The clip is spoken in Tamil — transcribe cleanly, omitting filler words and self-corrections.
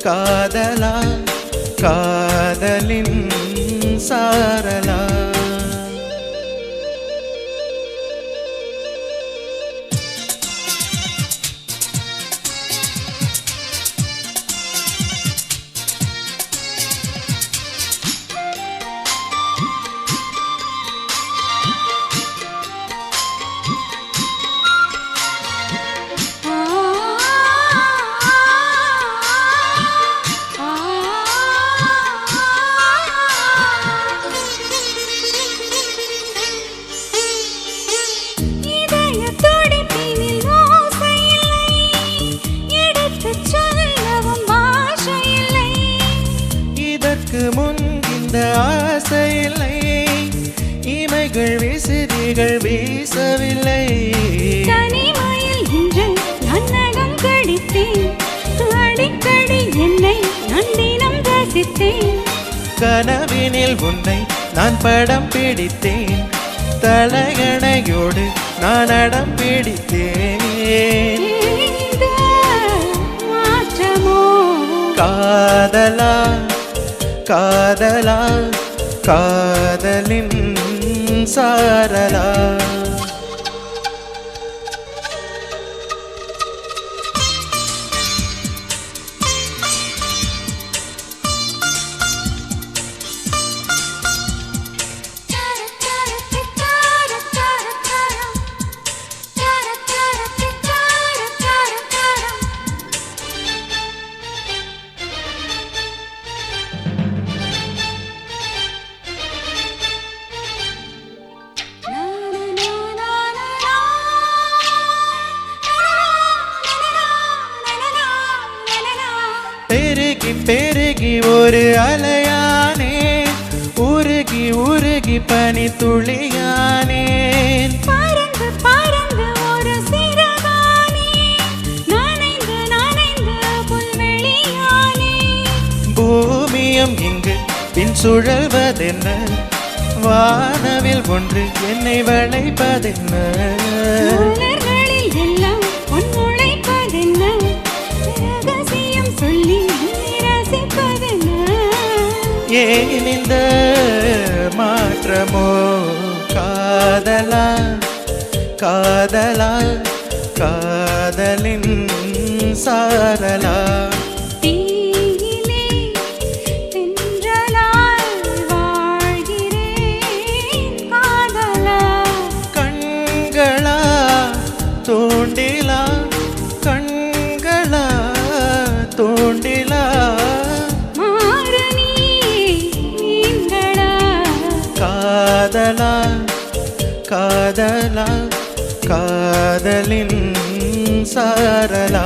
காதலா காதலின் சாரலா முன் இந்த ஆசையில்லை இமைகள் விசிறிகள் வீசவில்லை தனிமையில் இன்று நன்னகம் கடித்தேன் அடிக்கடி என்னை நான் தினம் ரசித்தேன் கனவினில் உன்னை நான் படம் பிடித்தேன் தலையணையோடு நான் அடம் பிடித்தேன் மாற்றமோ காதலா காதலா காதலின் சாரலா பெருகி பெருகி ஒரு அலையானே உருகி உருகி பனி துளியானேன் பறந்து பறந்து ஒரு சிறகானே நனைந்து நனைந்து புல்வெளியானே பூமியும் இங்கு பின் சுழல்வதென்ன வானவில் ஒன்று என்னை வளைப்பதென்ன மலர்களில் எல்லாம் பொன் முளைப்பதென்ன ரகசியம் சொல்லி ரசிப்பதென்ன ஏன் இந்த மாற்றமோ காதலா காதலா காதலின் சாரலா தீயிலே தென்றலாய் வாழ்கிறேன் காதலா கண்களா தோண்டிலா கண்களா தோண்டிலா மாறு நீ மீன்களா காதலா காதலா காதலின் சாரலா